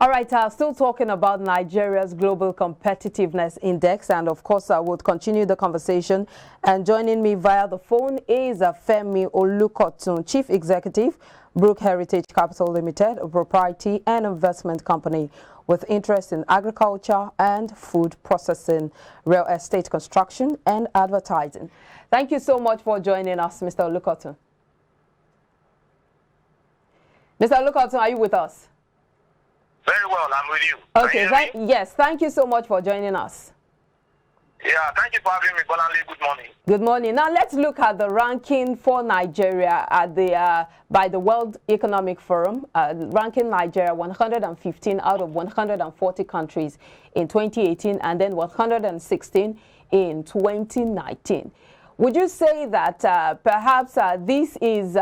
All right, still talking about Nigeria's Global Competitiveness Index, and of course I would continue the conversation. And joining me via the phone is Femi Olukotun, Chief Executive, Brook Heritage Capital Limited, a proprietary and investment company with interest in agriculture and food processing, real estate construction and advertising. Thank you so much for joining us, Mr. Olukotun. Mr. Olukotun, are you with us? Very well, I'm with you. Okay, yes, thank you so much for joining us. Yeah, thank you for having me, Bolanle. Good morning. Good morning. Now let's look at the ranking for Nigeria at the by the World Economic Forum, ranking Nigeria 115 out of 140 countries in 2018 and then 116 in 2019. Would you say that perhaps this is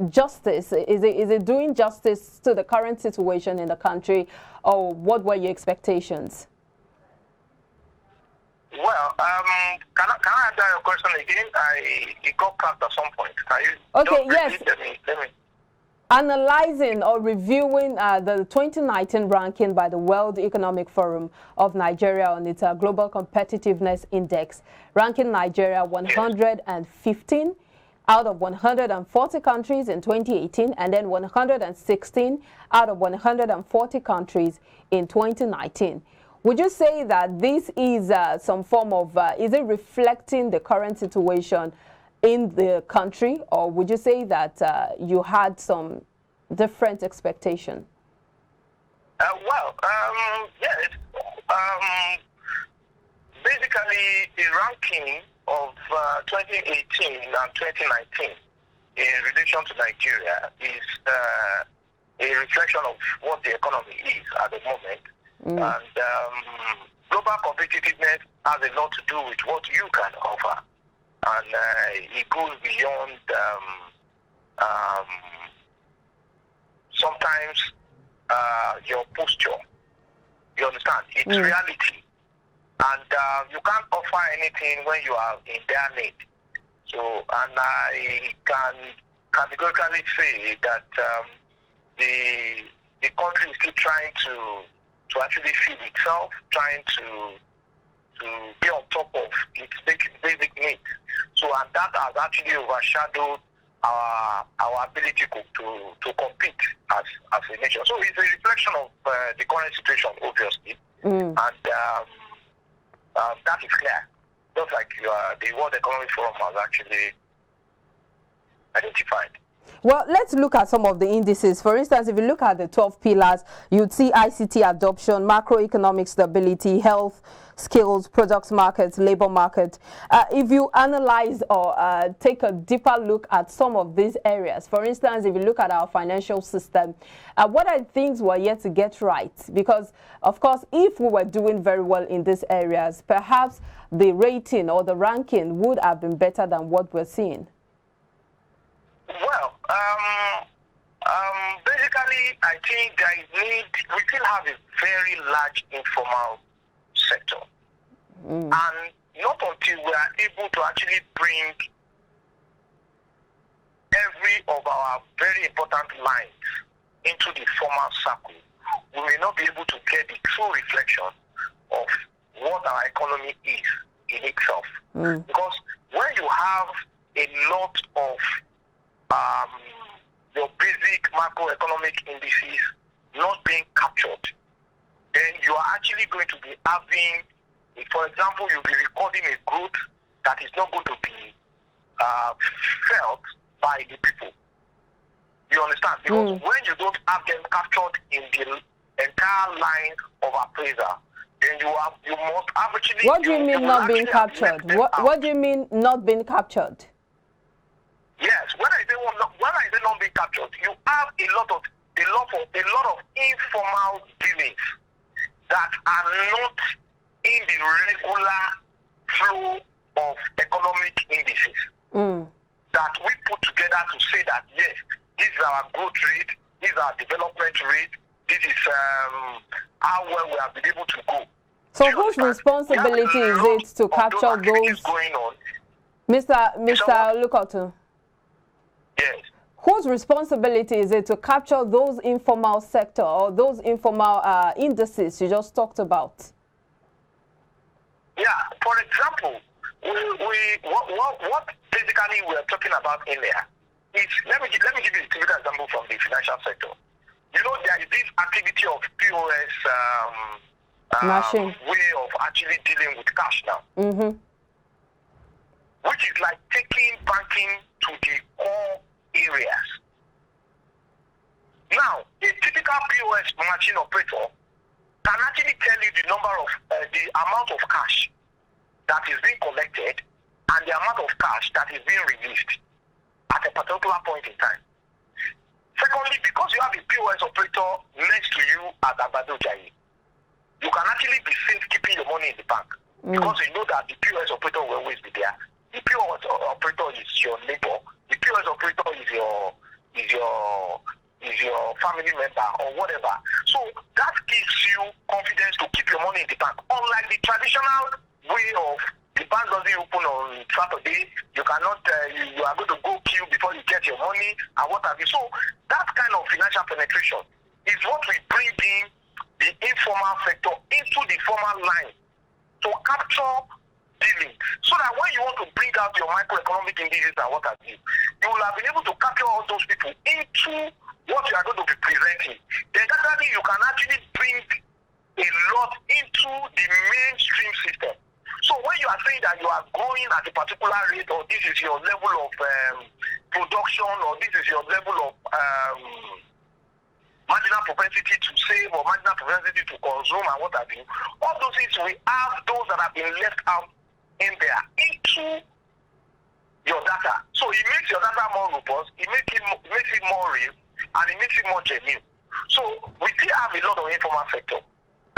justice? Is it doing justice to the current situation in the country, or what were your expectations? Well, can I answer your question again? It got cut at some point. Can you okay, yes. Let me. Analyzing or reviewing the 2019 ranking by the World Economic Forum of Nigeria on its Global Competitiveness Index, ranking Nigeria 115 out of 140 countries in 2018 and then 116 out of 140 countries in 2019. Would you say that this is some form of, is it reflecting the current situation in the country, or would you say that you had some different expectation? Yes. Basically, the ranking of 2018 and 2019 in relation to Nigeria is a reflection of what the economy is at the moment. And global competitiveness has a lot to do with what you can offer. And it goes beyond sometimes your posture. You understand? It's reality. And you can't offer anything when you are in their need. So, and I can categorically say that the country is still trying to actually feed itself, trying to be on top of its basic needs. So, and that has actually overshadowed our ability to compete as a nation. So it's a reflection of the current situation, obviously, and that is clear. Just like the World Economic Forum has actually identified. Well, let's look at some of the indices. For instance, if you look at the 12 pillars, you'd see ICT adoption, macroeconomic stability, health, skills, products markets, labor market. If you analyze or take a deeper look at some of these areas, for instance, if you look at our financial system, what are things we're yet to get right? Because, of course, if we were doing very well in these areas, perhaps the rating or the ranking would have been better than what we're seeing. Well, basically, I think we still have a very large informal sector. And not until we are able to actually bring every of our very important lines into the formal circle, we may not be able to get the true reflection of what our economy is in itself. Because when you have a lot of your basic macroeconomic indices not being captured, then you are actually going to be having, for example, you'll be recording a growth that is not going to be felt by the people. You understand? Because when you don't have them captured in the entire line of appraisal, then you must actually... What do you mean not being captured? What do you mean not being captured? Yes, when I say not being captured, you have a lot of informal dealings that are not in the regular flow of economic indices that we put together to say that yes, this is our growth rate, this is our development rate, this is how well we have been able to go. So whose responsibility is it to capture those? Going on. Mr. Olukotun. Yes. Whose responsibility is it to capture those informal sector or those informal indices you just talked about? Yeah, for example, what basically we're talking about in there is, let me give you a typical example from the financial sector. You know, there is this activity of POS Machine. way of actually dealing with cash now, which is like taking banking to the core areas. Now, a typical POS machine operator can actually tell you the number of the amount of cash that is being collected and the amount of cash that is being released at a particular point in time. Secondly, because you have a POS operator next to you at Abadojayi, you can actually be safe keeping your money in the bank because you know that the POS operator will always be there. The POS operator is your neighbor. The POS operator is your family member or whatever. So that gives you confidence to keep your money in the bank. Unlike the traditional way of the bank doesn't open on Saturday, you cannot, you are going to go queue before you get your money and what have you. So that kind of financial penetration is what we bring in the informal sector into the formal line to capture dealing, so that when you want to bring out your microeconomic indices and what have you, you will have been able to capture all those people into what you are going to be presenting. Then gradually you can actually bring a lot into the mainstream system. So when you are saying that you are growing at a particular rate, or this is your level of production, or this is your level of marginal propensity to save or marginal propensity to consume and what have you, all those things, we have those that have been left out in there into your data. So it makes your data more robust, it makes it more real, and it makes it more genuine. So we still have a lot of informal sector.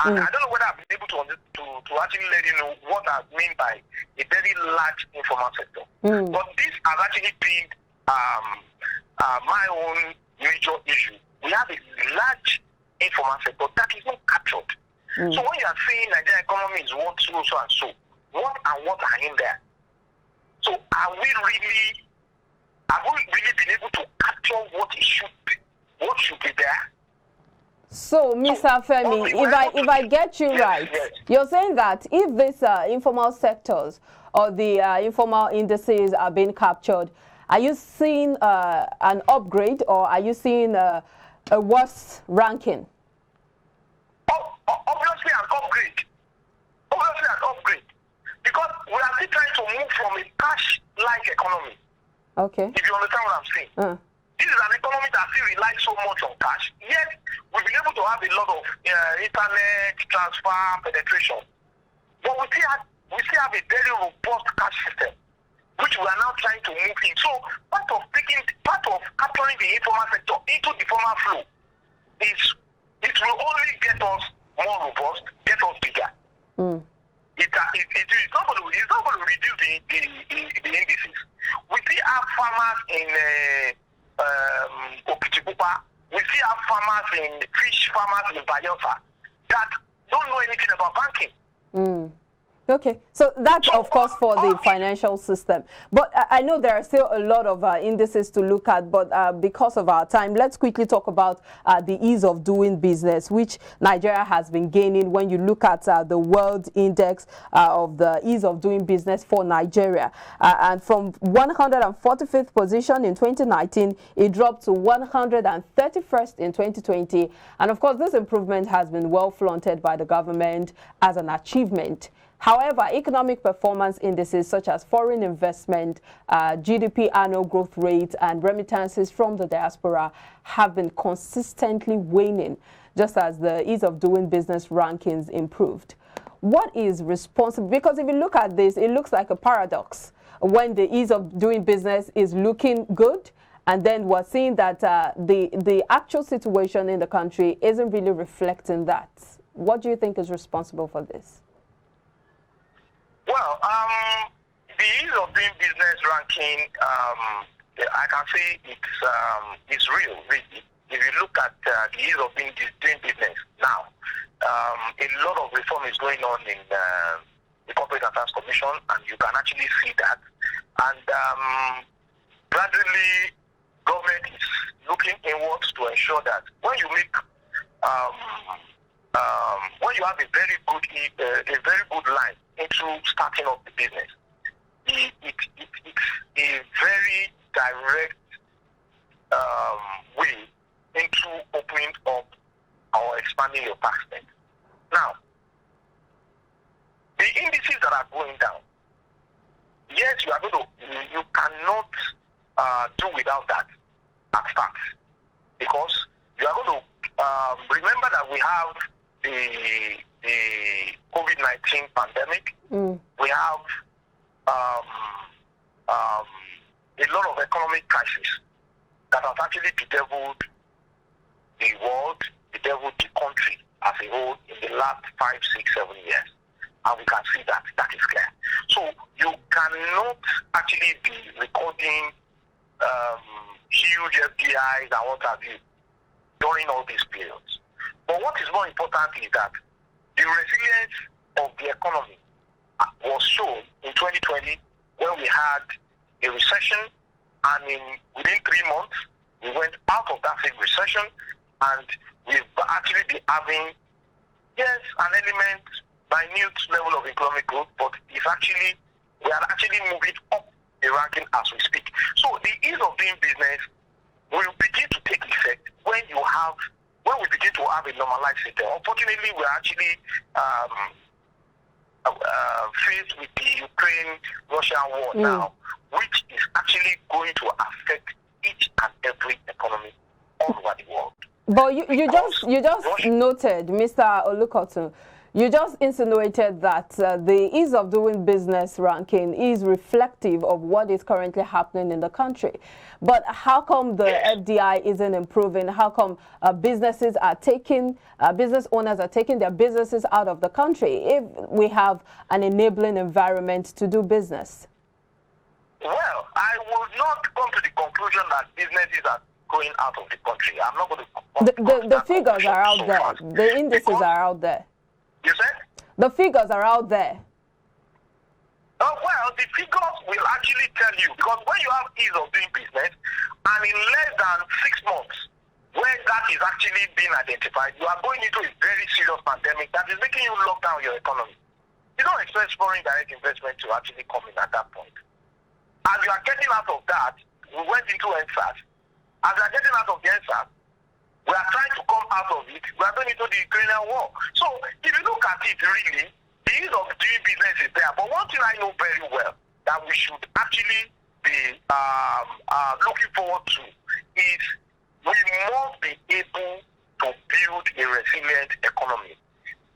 And I don't know whether I've been able to actually let you know what I mean by a very large informal sector. But this has actually been my own major issue. We have a large informal sector that is not captured. So when you are saying Nigerian economy is what so and so, what are in there? So have we really been able to capture what it should be, what should be there? So, Mr. Femi, if I get you right, you're saying that if these informal sectors or the informal indices are being captured, are you seeing an upgrade, or are you seeing a worse ranking? Obviously an upgrade. Obviously an upgrade. Because we are still trying to move from a cash-like economy. Okay. If you understand what I'm saying. This is an economy that still relies so much on cash, yet we've been able to have a lot of internet transfer penetration. But we still have a very robust cash system, which we are now trying to move in. So part of capturing the informal sector into the formal flow is it will only get us more robust, get us bigger. It's not going to reduce the indices. We still have farmers in Okitipupa, we still have farmers in fish farmers in Bayelsa that don't know anything about banking. Okay, so that's of course for the financial system. But I know there are still a lot of indices to look at, but because of our time, let's quickly talk about the ease of doing business, which Nigeria has been gaining when you look at the World Index of the ease of doing business for Nigeria. And from 145th position in 2019, it dropped to 131st in 2020. And of course, this improvement has been well flaunted by the government as an achievement. However, economic performance indices such as foreign investment, GDP annual growth rate, and remittances from the diaspora have been consistently waning, just as the ease of doing business rankings improved. What is responsible? Because if you look at this, it looks like a paradox when the ease of doing business is looking good, and then we're seeing that the actual situation in the country isn't really reflecting that. What do you think is responsible for this? Well, the ease of doing business ranking, I can say it's real, really. If you look at the ease of doing business now, a lot of reform is going on in the Corporate Affairs Commission, and you can actually see that. And gradually, government is looking inwards to ensure that when you make when you have a very good line into starting up the business, it's a very direct way into opening up or expanding your tax base. Now, the indices that are going down, yes, you cannot do without that at start, because you are going to remember that we have the COVID-19 pandemic. We have a lot of economic crisis that has actually bedeviled the world, bedeviled the country as a whole in the last 5, 6, 7 years. And we can see that is clear. So you cannot actually be recording huge FDIs and what have you during all these periods. But what is more important is that the resilience of the economy was shown in 2020 when we had a recession, and within 3 months we went out of that same recession, and we've actually been having, yes, an element, minute level of economic growth, but we are actually moving up the ranking as we speak. So the ease of doing business will begin to take effect when we begin to have a normalized system. Unfortunately, we're actually faced with the Ukraine-Russia war now, which is actually going to affect each and every economy all over the world. But you just noted, Mr. Olukotun, you just insinuated that the ease of doing business ranking is reflective of what is currently happening in the country. But how come the FDI isn't improving? How come business owners are taking their businesses out of the country if we have an enabling environment to do business? Well, I would not come to the conclusion that businesses are going out of the country. I'm not going to. The figures are out there. The indices are out there. You said? The figures are out there. Well, the figures will actually tell you, because when you have ease of doing business, and in less than 6 months, where that is actually being identified, you are going into a very serious pandemic that is making you lock down your economy. You don't expect foreign direct investment to actually come in at that point. As you are getting out of that, we went into NSAS. As you are getting out of the NSAS, we are trying to come out of it. We are going into the Ukrainian war. So if you look at it, really, the ease of doing business is there. But one thing I know very well that we should actually be looking forward to is we must be able to build a resilient economy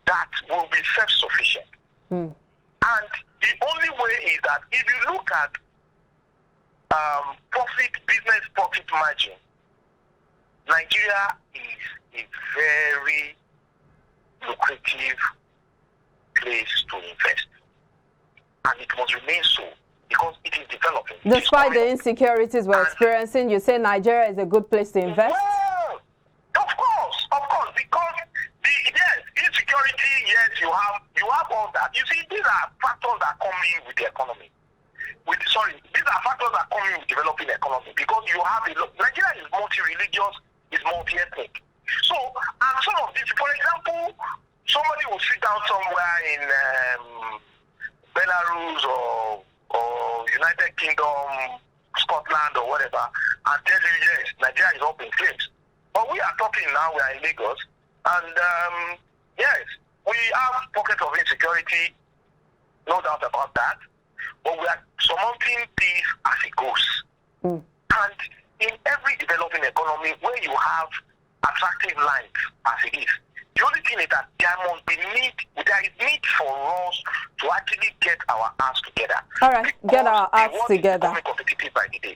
that will be self-sufficient. And the only way is that if you look at business profit margin, Nigeria is a very lucrative place to invest, and it must remain so because it is developing. Despite the insecurities we're experiencing, you say Nigeria is a good place to invest? Well, of course, because insecurity, yes, you have all that. You see, these are factors that come in with the economy. These are factors that come in with developing economy, because you have Nigeria is multi-religious, is multi-ethnic. So, and some of these, for example, somebody will sit down somewhere in Belarus or United Kingdom, Scotland or whatever, and tell you, yes, Nigeria is up in flames. But we are talking now, we are in Lagos, and yes, we have pockets of insecurity, no doubt about that, but we are surmounting this as it goes. And in every developing economy where you have attractive lines as it is, the only thing is that there is need for us to actually get our acts together. All right, get our acts together. Competitive by the day.